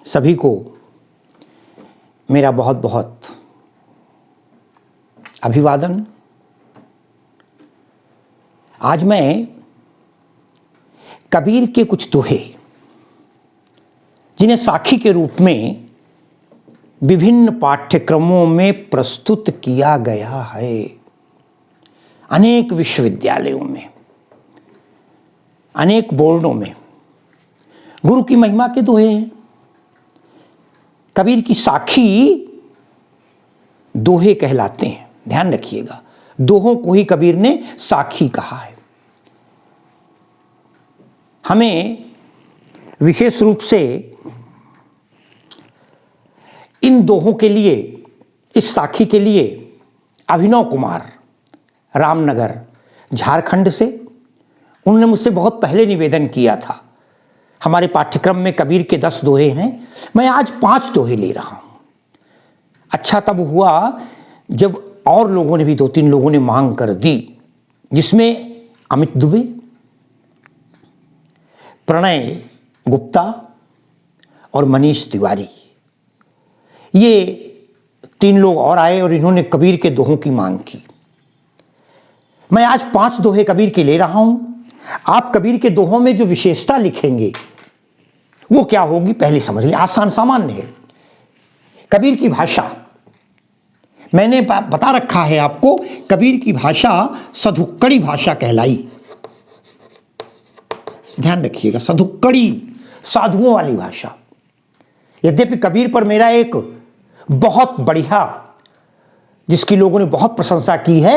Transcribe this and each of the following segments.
सभी को मेरा बहुत बहुत अभिवादन। आज मैं कबीर के कुछ दोहे, जिन्हें साखी के रूप में विभिन्न पाठ्यक्रमों में प्रस्तुत किया गया है, अनेक विश्वविद्यालयों में, अनेक बोर्डों में गुरु की महिमा के दोहे हैं। कबीर की साखी दोहे कहलाते हैं। ध्यान रखिएगा, दोहों को ही कबीर ने साखी कहा है। हमें विशेष रूप से इन दोहों के लिए, इस साखी के लिए अभिनव कुमार रामनगर झारखंड से, उन्होंने मुझसे बहुत पहले निवेदन किया था। हमारे पाठ्यक्रम में कबीर के 10 दोहे हैं, मैं आज 5 दोहे ले रहा हूं। अच्छा तब हुआ जब और लोगों ने भी, 2-3 लोगों ने मांग कर दी, जिसमें अमित दुबे, प्रणय गुप्ता और मनीष तिवारी, ये 3 लोग और आए और इन्होंने कबीर के दोहों की मांग की। मैं आज 5 दोहे कबीर के ले रहा हूं। आप कबीर के दोहों में जो विशेषता लिखेंगे वो क्या होगी पहले समझ लें। आसान सामान्य है। कबीर की भाषा, मैंने बता रखा है आपको, कबीर की भाषा सधुक्कड़ी भाषा कहलाई। ध्यान रखिएगा, सधुक्कड़ी, साधुओं वाली भाषा। यद्यपि कबीर पर मेरा एक बहुत बढ़िया, जिसकी लोगों ने बहुत प्रशंसा की है,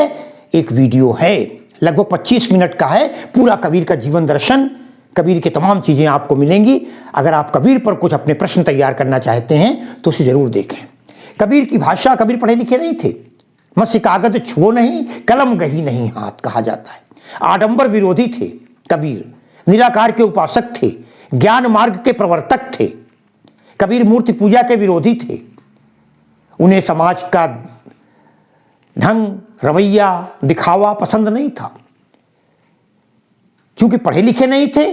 एक वीडियो है, लगभग 25 मिनट का है। पूरा कबीर का जीवन दर्शन, कबीर की तमाम चीजें आपको मिलेंगी। अगर आप कबीर पर कुछ अपने प्रश्न तैयार करना चाहते हैं तो उसे जरूर देखें। कबीर की भाषा, कबीर पढ़े लिखे नहीं थे। मत्स्य कागज छुओ नहीं, कलम गही नहीं हाथ, कहा जाता है। आडंबर विरोधी थे कबीर, निराकार के उपासक थे, ज्ञान मार्ग के प्रवर्तक थे। कबीर मूर्ति पूजा के विरोधी थे। उन्हें समाज का ढंग, रवैया, दिखावा पसंद नहीं था। चूंकि पढ़े लिखे नहीं थे,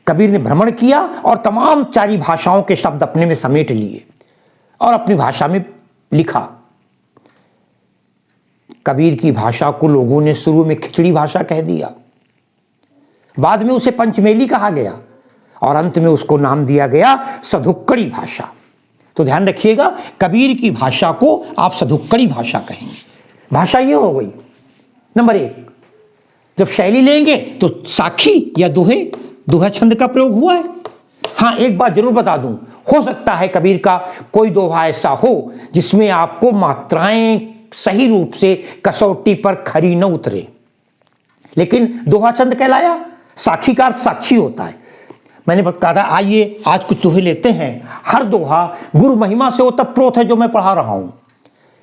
कबीर ने भ्रमण किया और तमाम 4 भाषाओं के शब्द अपने में समेट लिए और अपनी भाषा में लिखा। कबीर की भाषा को लोगों ने शुरू में खिचड़ी भाषा कह दिया, बाद में उसे पंचमेली कहा गया और अंत में उसको नाम दिया गया सधुक्कड़ी भाषा। तो ध्यान रखिएगा, कबीर की भाषा को आप सधुक्कड़ी भाषा कहेंगे। भाषा ये हो गई नंबर 1। जब शैली लेंगे तो साखी या दोहे, दोहा छंद का प्रयोग हुआ है। हाँ, एक बात जरूर बता दूं, हो सकता है कबीर का कोई दोहा ऐसा हो जिसमें आपको मात्राएं सही रूप से कसौटी पर खरी न उतरे, लेकिन दोहा छंद कहलाया। साखी का अर्थ साक्षी होता है। मैंने कहा था आइए आज कुछ दोहे लेते हैं। हर दोहा गुरु महिमा से ओतप्रोत है जो मैं पढ़ा रहा हूं।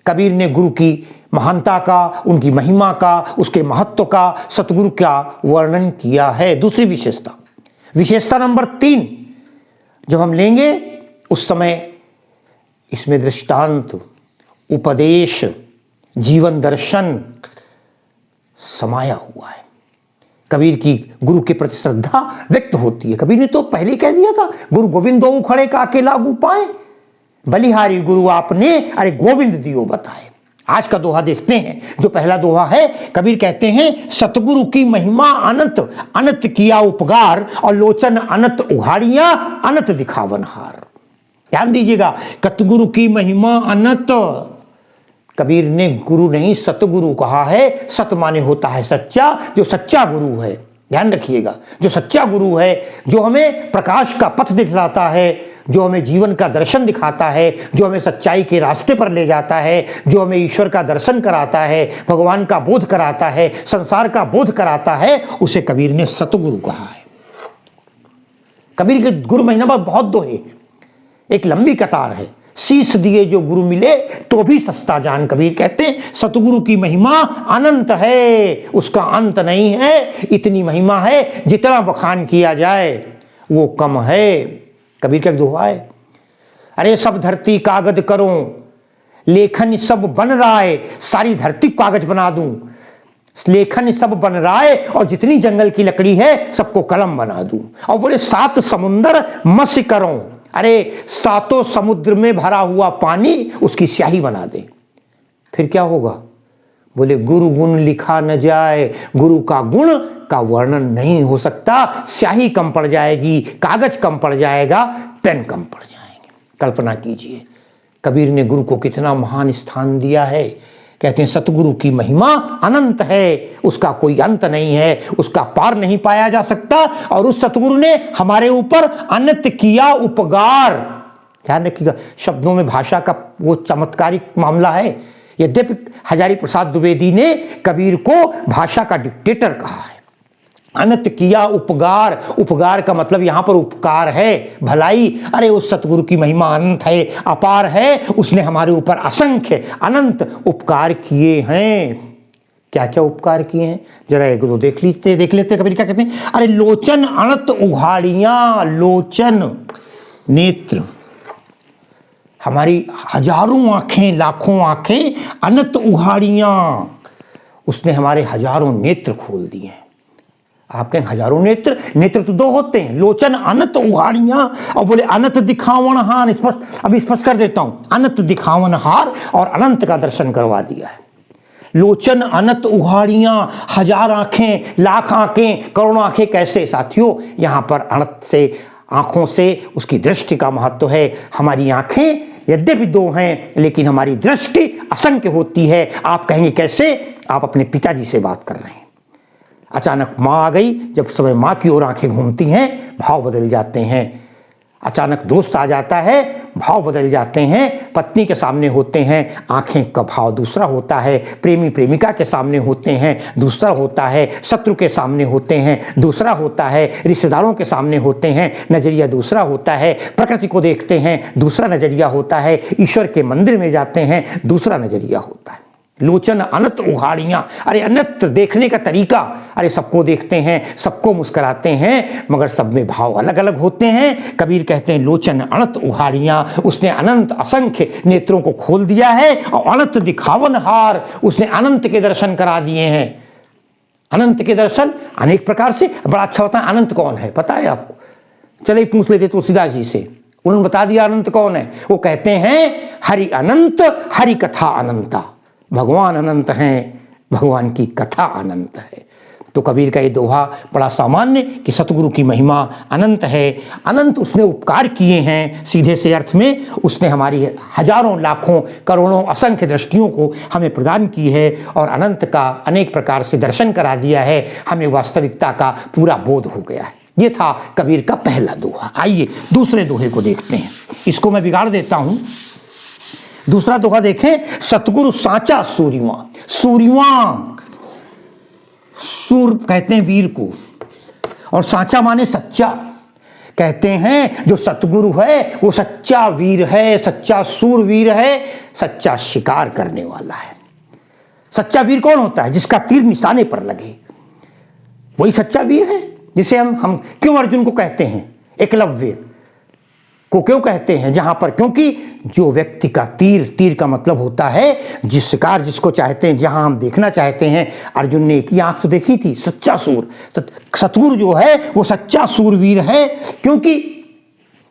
कबीर ने गुरु की महानता का, उनकी महिमा का, उसके महत्व का, सतगुरु का वर्णन किया है। दूसरी विशेषता नंबर 3 जब हम लेंगे उस समय इसमें दृष्टांत, उपदेश, जीवन दर्शन समाया हुआ है। कबीर की गुरु के प्रति श्रद्धा व्यक्त होती है। कबीर ने तो पहले कह दिया था, गुरु गोविंद दो खड़े काके लागू पाए, बलिहारी गुरु आपने, अरे गोविंद दियो बताए। आज का दोहा देखते हैं। जो पहला दोहा है, कबीर कहते हैं, सतगुरु की महिमा अनंत, अनंत किया उपकार, और लोचन अनंत उघाड़ियां, अनंत दिखावन हार। ध्यान दीजिएगा, सतगुरु की महिमा अनंत। कबीर ने गुरु नहीं सतगुरु कहा है। सत माने होता है सच्चा, जो सच्चा गुरु है। ध्यान रखिएगा, जो सच्चा गुरु है, जो हमें प्रकाश का पथ दिखलाता है, जो हमें जीवन का दर्शन दिखाता है, जो हमें सच्चाई के रास्ते पर ले जाता है, जो हमें ईश्वर का दर्शन कराता है, भगवान का बोध कराता है, संसार का बोध कराता है, उसे कबीर ने सतगुरु कहा है। कबीर के गुरु महिमा पर बहुत दोहे, एक लंबी कतार है। शीश दिए जो गुरु मिले तो भी सस्ता जान, कबीर कहते हैं। सतगुरु की महिमा अनंत है, उसका अंत नहीं है। इतनी महिमा है, जितना बखान किया जाए वो कम है। कबीर का दोहा है, अरे सब धरती कागज करो, लेखन सब बन रहा है, सारी धरती कागज बना दूं। लेखन सब बन रहा है और जितनी जंगल की लकड़ी है सबको कलम बना दूं। और बोले 7 समुंदर मत्स्य करो, अरे सातों समुद्र में भरा हुआ पानी उसकी स्याही बना दें, फिर क्या होगा? बोले गुरु गुण लिखा न जाए, गुरु का गुण का वर्णन नहीं हो सकता। स्याही कम पड़ जाएगी, कागज कम पड़ जाएगा, पेन कम पड़ जाएंगे। कल्पना कीजिए कबीर ने गुरु को कितना महान स्थान दिया है। कहते हैं सतगुरु की महिमा अनंत है, उसका कोई अंत नहीं है, उसका पार नहीं पाया जा सकता। और उस सतगुरु ने हमारे ऊपर अनंत किया उपकार। ध्यान रखिएगा, शब्दों में भाषा का वो चमत्कारिक मामला है। यद्यपि हजारी प्रसाद द्विवेदी ने कबीर को भाषा का डिक्टेटर कहा है। अनंत किया उपकार, उपकार का मतलब यहां पर उपकार है, भलाई। अरे उस सतगुरु की महिमा अनंत है, अपार है, उसने हमारे ऊपर असंख्य अनंत उपकार किए हैं। क्या क्या उपकार किए हैं जरा एक दो देख लेते कबीर क्या कहते हैं। अरे लोचन अनंत उघाड़ियां, लोचन नेत्र, हमारी हजारों आंखें, लाखों आंखें, अनंत उघाड़ियां, उसने हमारे हजारों नेत्र खोल दिए हैं। आप कहें हजारों नेत्र, नेत्र तो दो होते हैं, लोचन अनंत उघाड़ियां। और बोले अनंत दिखावन हार, स्पष्ट कर देता हूं, अनंत दिखावन हार और अनंत का दर्शन करवा दिया है। लोचन अनंत उघाड़ियां, हजार आंखें, लाख आंखें, करोड़ों आंखें। कैसे साथियों, यहां पर अनंत से, आंखों से उसकी दृष्टि का महत्व है। हमारी आंखें यद्यपि दो हैं लेकिन हमारी दृष्टि असंख्य होती है। आप कहेंगे कैसे? आप अपने पिताजी से बात कर रहे हैं, अचानक माँ आ गई, जब समय माँ की ओर आंखें घूमती हैं भाव बदल जाते हैं। अचानक दोस्त आ जाता है, भाव बदल जाते हैं। पत्नी के सामने होते हैं, आंखें का भाव दूसरा होता है। प्रेमी प्रेमिका के सामने होते हैं, दूसरा होता है। शत्रु के सामने होते हैं, दूसरा होता है। रिश्तेदारों के सामने होते हैं, नजरिया दूसरा होता है। प्रकृति को देखते हैं, दूसरा नजरिया होता है। ईश्वर के मंदिर में जाते हैं, दूसरा नजरिया होता है। लोचन अनंत उघाड़ियां, अरे अनंत देखने का तरीका। अरे सबको देखते हैं, सबको मुस्कुराते हैं, मगर सब में भाव अलग अलग होते हैं। कबीर कहते हैं लोचन अनंत उघाड़ियां, उसने अनंत असंख्य नेत्रों को खोल दिया है। और अनंत दिखावन हार, उसने अनंत के दर्शन करा दिए हैं। अनंत के दर्शन अनेक प्रकार से। बड़ा अच्छा होता है। अनंत कौन है पता है आपको? चले पूछ लेते तुलसीदास जी से, उन्होंने बता दिया अनंत कौन है। वो कहते हैं हरि अनंत, हरि कथा अनंता। भगवान अनंत हैं, भगवान की कथा अनंत है। तो कबीर का ये दोहा बड़ा सामान्य कि सतगुरु की महिमा अनंत है। अनंत उसने उपकार किए हैं, सीधे से अर्थ में उसने हमारी हजारों लाखों करोड़ों असंख्य दृष्टियों को हमें प्रदान की है। और अनंत का अनेक प्रकार से दर्शन करा दिया है, हमें वास्तविकता का पूरा बोध हो गया है। ये था कबीर का पहला दोहा। आइए दूसरे दोहे को देखते हैं। इसको मैं बिगाड़ देता हूं। दूसरा दोहा देखें, सतगुरु साचा सूर्यवां। सूर्यवां, सूर कहते हैं वीर को, और साचा माने सच्चा। कहते हैं जो सतगुरु है वो सच्चा वीर है, सच्चा सूरवीर है, सच्चा शिकार करने वाला है। सच्चा वीर कौन होता है? जिसका तीर निशाने पर लगे, वही सच्चा वीर है। जिसे हम क्यों अर्जुन को कहते हैं, एकलव्य को क्यों कहते हैं? जहां पर, क्योंकि जो व्यक्ति का तीर का मतलब होता है जिस शिकार जिसको चाहते हैं, जहां हम देखना चाहते हैं। अर्जुन ने एक ही आंख तो देखी थी, सच्चा सूर। सतगुरु जो है वो सच्चा सूरवीर है। क्योंकि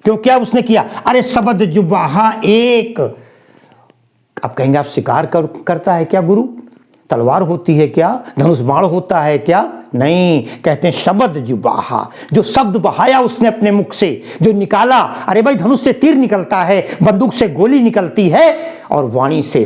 क्या उसने किया? अरे शब्द जुबाहा एक। अब कहेंगे आप शिकार करता है क्या गुरु? तलवार होती है क्या? धनुष बाण होता है क्या? नहीं, कहते हैं शब्द जुबाहा, जो शब्द बहाया उसने अपने मुख से, जो निकाला। अरे भाई धनुष से तीर निकलता है, बंदूक से गोली निकलती है, और वाणी से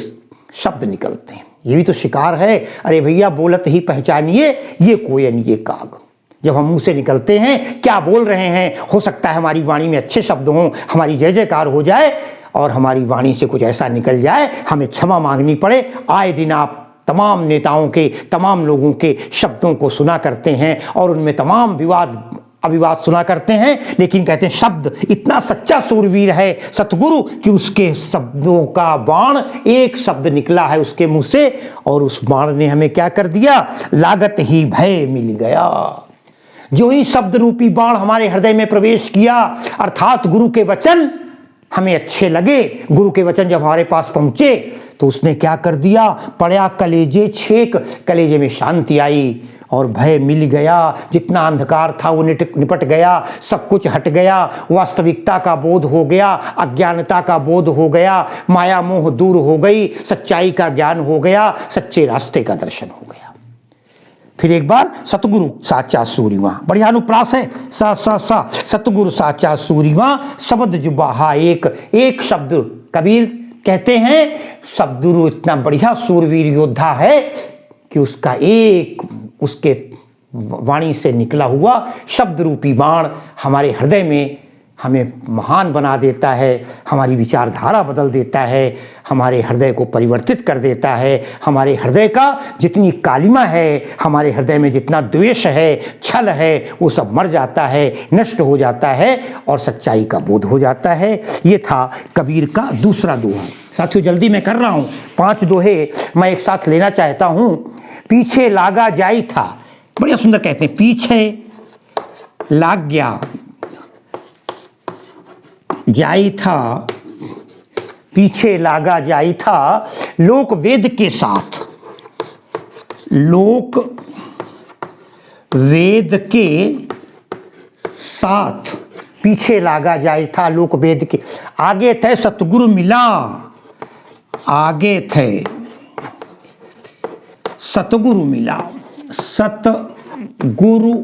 शब्द निकलते हैं। ये भी तो शिकार है। अरे भैया बोलत ही पहचानिए, ये कोयन ये काग। जब हम मुंह से निकलते हैं क्या बोल रहे हैं, हो सकता है हमारी वाणी में अच्छे शब्द हों, हमारी जय जयकार हो जाए, और हमारी वाणी से कुछ ऐसा निकल जाए हमें क्षमा मांगनी पड़े। आए दिन आप तमाम नेताओं के, तमाम लोगों के शब्दों को सुना करते हैं और उनमें तमाम अविवाद सुना करते हैं। लेकिन कहते हैं शब्द इतना सच्चा सूरवीर है सतगुरु कि उसके शब्दों का बाण, एक शब्द निकला है उसके मुंह से, और उस बाण ने हमें क्या कर दिया? लागत ही भय मिल गया। जो ही शब्द रूपी बाण हमारे हृदय में प्रवेश किया, अर्थात गुरु के वचन हमें अच्छे लगे, गुरु के वचन जब हमारे पास पहुंचे तो उसने क्या कर दिया? पड़ा कलेजे छेक, कलेजे में शांति आई, और भय मिल गया, जितना अंधकार था वो निपट गया, सब कुछ हट गया, वास्तविकता का बोध हो गया, अज्ञानता का बोध हो गया, माया मोह दूर हो गई, सच्चाई का ज्ञान हो गया, सच्चे रास्ते का दर्शन हो गया। फिर एक बार सतगुरु साचा सूरीवा, बढ़िया अनुप्रास है, सा सा सा, सतगुरु साचा सूरीवा, शब्द जुबाहा एक, एक शब्द। कबीर कहते हैं सतगुरु इतना बढ़िया सूरवीर योद्धा है कि उसका एक, उसके वाणी से निकला हुआ शब्द रूपी बाण हमारे हृदय में हमें महान बना देता है, हमारी विचारधारा बदल देता है, हमारे हृदय को परिवर्तित कर देता है। हमारे हृदय का जितनी कालिमा है, हमारे हृदय में जितना द्वेष है, छल है, वो सब मर जाता है, नष्ट हो जाता है और सच्चाई का बोध हो जाता है। ये था कबीर का दूसरा दोहा। साथियों जल्दी मैं कर रहा हूँ, 5 दोहे मैं एक साथ लेना चाहता हूँ। पीछे लागा जाई था, बढ़िया सुंदर कहते हैं, पीछे लाग गया जाई था, पीछे लागा जाई था, लोक वेद के साथ, लोक वेद के साथ, पीछे लागा जाई था लोक वेद के, आगे थे सतगुरु मिला, आगे थे सतगुरु मिला, सतगुरु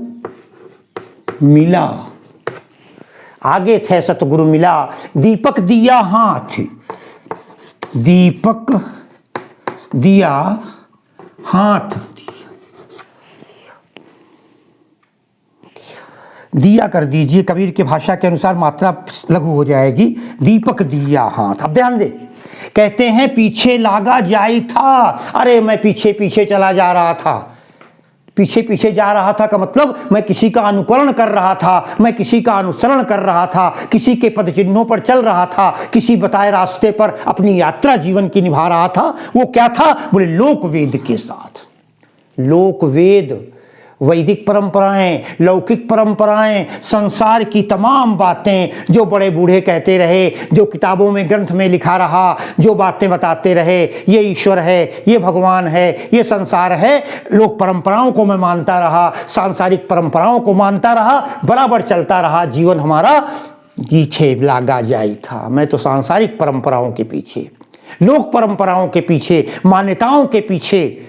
मिला, आगे थे सतगुरु मिला, दीपक दिया हाथ, दीपक दिया हाथ, दिया कर दीजिए, कबीर की भाषा के अनुसार मात्रा लघु हो जाएगी, दीपक दिया हाथ। अब ध्यान दे, कहते हैं पीछे लागा जाई था, अरे मैं पीछे पीछे चला जा रहा था, पीछे पीछे जा रहा था का मतलब मैं किसी का अनुकरण कर रहा था, मैं किसी का अनुसरण कर रहा था, किसी के पद चिन्हों पर चल रहा था, किसी बताए रास्ते पर अपनी यात्रा जीवन की निभा रहा था। वो क्या था? बोले लोक वेद के साथ। लोक वेद, वैदिक परंपराएं, लौकिक परंपराएं, संसार की तमाम बातें जो बड़े बूढ़े कहते रहे, जो किताबों में ग्रंथ में लिखा रहा, जो बातें बताते रहे, ये ईश्वर है, ये भगवान है, ये संसार है, लोक परंपराओं को मैं मानता रहा, सांसारिक परंपराओं को मानता रहा, बराबर चलता रहा, जीवन हमारा पीछे लागा जाई था। मैं तो सांसारिक परंपराओं के पीछे, लोक परंपराओं के पीछे, मान्यताओं के पीछे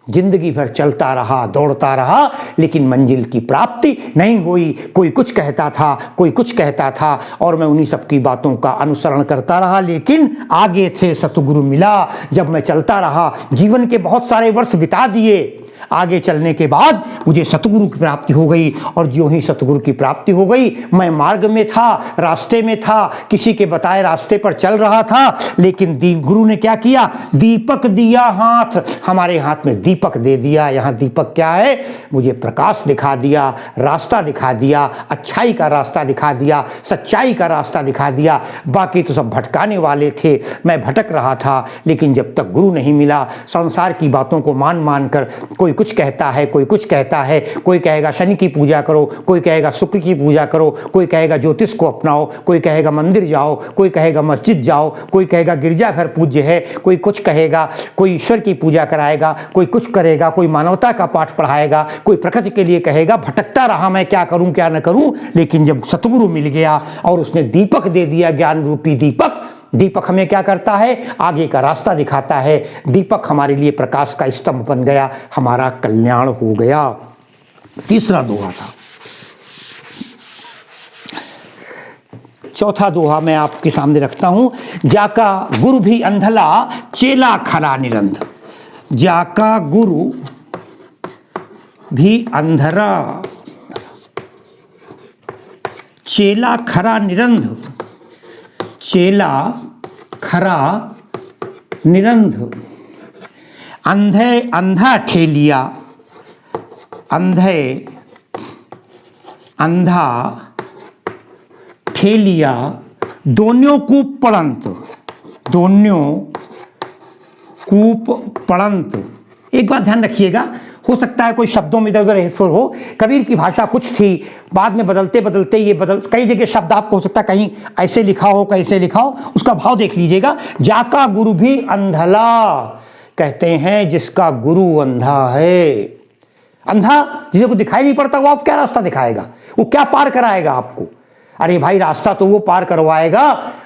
जिंदगी भर चलता रहा, दौड़ता रहा, लेकिन मंजिल की प्राप्ति नहीं हुई। कोई कुछ कहता था, कोई कुछ कहता था और मैं उन्हीं सब की बातों का अनुसरण करता रहा, लेकिन आगे थे सतगुरु मिला। जब मैं चलता रहा, जीवन के बहुत सारे वर्ष बिता दिए, आगे चलने के बाद मुझे सतगुरु की प्राप्ति हो गई, और ज्यों ही सतगुरु की प्राप्ति हो गई, मैं मार्ग में था, रास्ते में था, किसी के बताए रास्ते पर चल रहा था, लेकिन गुरु ने क्या किया? दीपक दिया हाथ, हमारे हाथ में दीपक दे दिया। यहाँ दीपक क्या है? मुझे प्रकाश दिखा दिया, रास्ता दिखा दिया, अच्छाई का रास्ता दिखा दिया, सच्चाई का रास्ता दिखा दिया। बाकी तो सब भटकाने वाले थे, मैं भटक रहा था, लेकिन जब तक गुरु नहीं मिला, संसार की बातों को मान कर कोई कुछ कहता है, कोई कुछ कहता है, कोई कहेगा शनि की पूजा करो, कोई कहेगा शुक्र की पूजा करो, कोई कहेगा ज्योतिष को अपनाओ, कोई कहेगा मंदिर जाओ, कोई कहेगा मस्जिद जाओ, कोई कहेगा गिरजाघर पूज्य है, कोई कुछ कहेगा, कोई ईश्वर की पूजा कराएगा, कोई कुछ करेगा, कोई मानवता का पाठ पढ़ाएगा, कोई प्रकृति के लिए कहेगा। भटकता रहा मैं, क्या करूं क्या न करूं। लेकिन जब सतगुरु मिल गया और उसने दीपक दे दिया, ज्ञान रूपी दीपक, दीपक हमें क्या करता है? आगे का रास्ता दिखाता है। दीपक हमारे लिए प्रकाश का स्तंभ बन गया, हमारा कल्याण हो गया। तीसरा दोहा था। चौथा दोहा मैं आपके सामने रखता हूं। जाका गुरु भी अंधला, चेला खरा निरंध। जाका गुरु भी अंधरा, चेला खरा निरंध। चेला खरा निरंध। अंधे अंधा ठेलिया, अंधे अंधा ठेलिया, दोन्यों कूप पड़ंत, दोन्यों कूप पड़ंत। एक बात ध्यान रखिएगा, हो सकता है कोई शब्दों में इधर उधर हेरफेर हो। कबीर की भाषा कुछ थी, बाद में बदलते बदलते ये कई जगह शब्द आपको हो सकता है कहीं ऐसे लिखा हो, कैसे लिखा हो, उसका भाव देख लीजिएगा। जाका गुरु भी अंधला, कहते हैं जिसका गुरु अंधा है। अंधा जिसे को दिखाई नहीं पड़ता वो आप क्या रास्ता दिखाएगा, वो क्या पार कराएगा आपको? अरे भाई रास्ता तो वो पार करवाएगा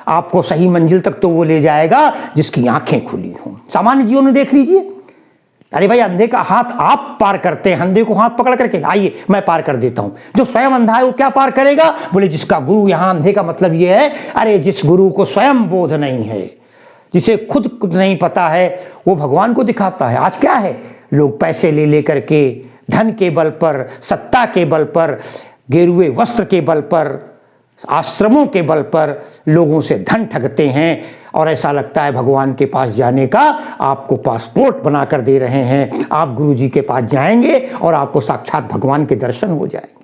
आपको, सही मंजिल तक तो वो ले जाएगा जिसकी आंखें खुली हों। सामान्य जीवन में देख लीजिए, अरे भाई अंधे का हाथ आप पार करते हैं, अंधे को हाथ पकड़ करके आइए मैं पार कर देता हूं। जो स्वयं अंधा है वो क्या पार करेगा? बोले जिसका गुरु, यहां अंधे का मतलब ये है, अरे जिस गुरु को स्वयं बोध नहीं है, जिसे खुद नहीं पता है, वो भगवान को दिखाता है। आज क्या है, लोग पैसे ले लेकर के, धन के बल पर, सत्ता के बल पर, गेरुए वस्त्र के बल पर, आश्रमों के बल पर लोगों से धन ठगते हैं और ऐसा लगता है भगवान के पास जाने का आपको पासपोर्ट बनाकर दे रहे हैं। आप गुरु जी के पास जाएंगे और आपको साक्षात भगवान के दर्शन हो जाएंगे।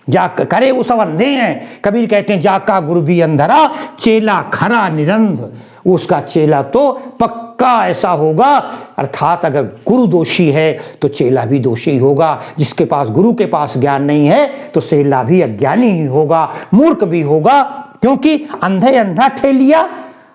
जा करे वो सब अंधे हैं। कबीर कहते हैं जाका गुरु भी अंधरा, चेला खरा निरंध। उसका चेला तो पक्का ऐसा होगा, अर्थात अगर गुरु दोषी है तो चेला भी दोषी होगा। जिसके पास गुरु के पास ज्ञान नहीं है तो चेला भी अज्ञानी ही होगा, मूर्ख भी होगा, क्योंकि अंधे अंधा ठेलिया।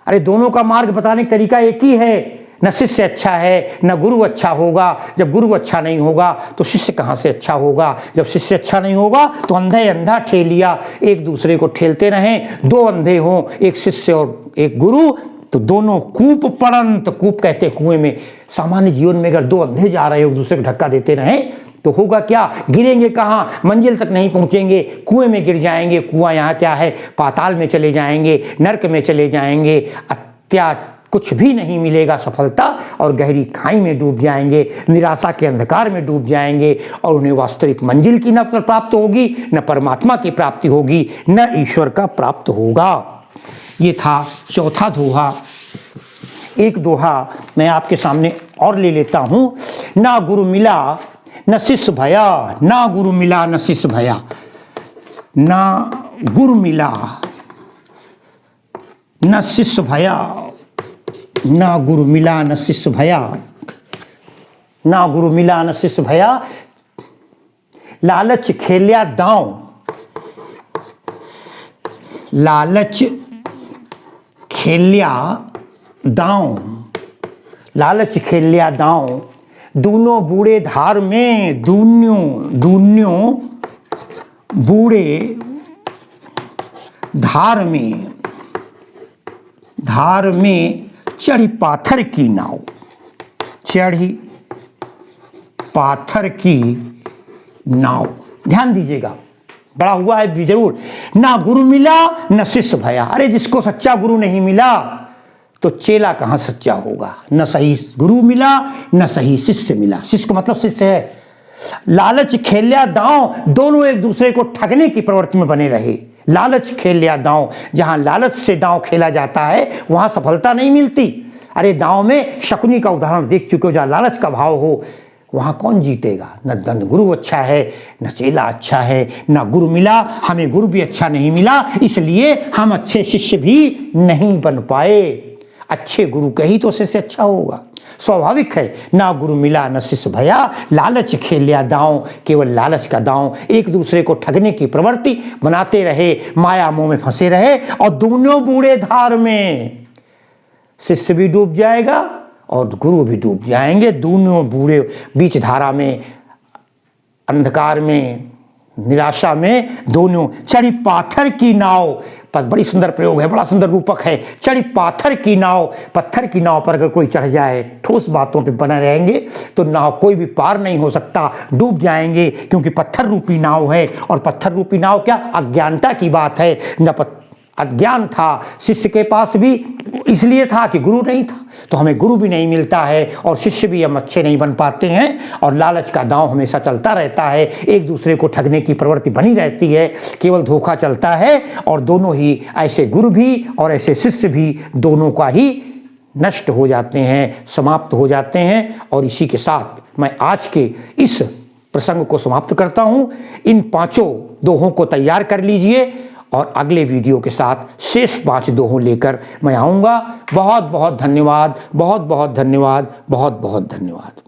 अरे दोनों का मार्ग बताने का तरीका एक ही है, न शिष्य अच्छा है न गुरु अच्छा होगा। जब गुरु अच्छा नहीं होगा तो शिष्य कहाँ से अच्छा होगा? जब शिष्य अच्छा नहीं होगा तो अंधे अंधा ठेलिया, एक दूसरे को ठेलते रहें। दो अंधे हों, एक शिष्य और एक गुरु, तो दोनों कूप पड़ंत, कूप कहते कुएं में। सामान्य जीवन में अगर दो अंधे जा रहे हो एक दूसरे को धक्का देते रहें तो होगा क्या? गिरेंगे कहाँ? मंजिल तक नहीं पहुंचेंगे, कुएं में गिर जाएंगे। कुआं यहाँ क्या है? पाताल में चले जाएंगे, नरक में चले जाएंगे, कुछ भी नहीं मिलेगा सफलता, और गहरी खाई में डूब जाएंगे, निराशा के अंधकार में डूब जाएंगे, और उन्हें वास्तविक मंजिल की न प्राप्त होगी, न परमात्मा की प्राप्ति होगी, न ईश्वर का प्राप्त होगा। ये था चौथा दोहा। एक दोहा मैं आपके सामने और ले लेता हूं। ना गुरु मिला न शिष्य भया, ना गुरु मिला न शिष्य भया, ना गुरु मिला न शिष्य भया, ना गुरु मिला न शिष्य भया, ना गुरु मिला न शिष्य भया। लालच खेलिया दांव, लालच खेलिया दांव, लालच खेलिया दांव। दूनों बूढ़े धार में, दून्यों बूढ़े धार में चढ़ी पाथर की नाव, चढ़ी पाथर की नाव। ध्यान दीजिएगा, बड़ा हुआ है भी जरूर। ना गुरु मिला न शिष्य भया। अरे जिसको सच्चा गुरु नहीं मिला तो चेला कहां सच्चा होगा? न सही गुरु मिला न सही शिष्य मिला। शिष्य का मतलब शिष्य है। लालच खेलिया दांव, दोनों एक दूसरे को ठगने की प्रवृत्ति में बने रहे। लालच खेलिया दांव, जहां लालच से दांव खेला जाता है वहां सफलता नहीं मिलती। अरे दांव में शकुनी का उदाहरण देख चुके हो, जहां लालच का भाव हो वहां कौन जीतेगा? न गुरु अच्छा है न चेला अच्छा है, न गुरु मिला, हमें गुरु भी अच्छा नहीं मिला, इसलिए हम अच्छे शिष्य भी नहीं बन पाए। अच्छे गुरु का ही तो शिष्य अच्छा होगा, स्वाभाविक है। ना गुरु मिला न शिष्य भया, लालच खेलिया दांव। केवल लालच का दांव, एक दूसरे को ठगने की प्रवृत्ति बनाते रहे, माया मोह में फंसे रहे, और दोनों बूढ़े धार में, शिष्य भी डूब जाएगा और गुरु भी डूब जाएंगे। दोनों बूढ़े बीच धारा में, अंधकार में, निराशा में, दोनों चढ़ी पाथर की नाव। पर बड़ी सुंदर प्रयोग है, बड़ा सुंदर रूपक है। चढ़ी पाथर की नाव, पत्थर की नाव पर अगर कोई चढ़ जाए, ठोस बातों पे बने रहेंगे तो नाव कोई भी पार नहीं हो सकता, डूब जाएंगे, क्योंकि पत्थर रूपी नाव है। और पत्थर रूपी नाव क्या? अज्ञानता की बात है। न अज्ञान था शिष्य के पास भी, इसलिए था कि गुरु नहीं था, तो हमें गुरु भी नहीं मिलता है और शिष्य भी हम अच्छे नहीं बन पाते हैं। और लालच का दांव हमेशा चलता रहता है, एक दूसरे को ठगने की प्रवृत्ति बनी रहती है, केवल धोखा चलता है। और दोनों ही, ऐसे गुरु भी और ऐसे शिष्य भी, दोनों का ही नष्ट हो जाते हैं, समाप्त हो जाते हैं। और इसी के साथ मैं आज के इस प्रसंग को समाप्त करता हूं। इन पांचों दोहों को तैयार कर लीजिए और अगले वीडियो के साथ शेष 5 दोहों लेकर मैं आऊँगा। बहुत बहुत धन्यवाद, बहुत बहुत धन्यवाद, बहुत बहुत धन्यवाद।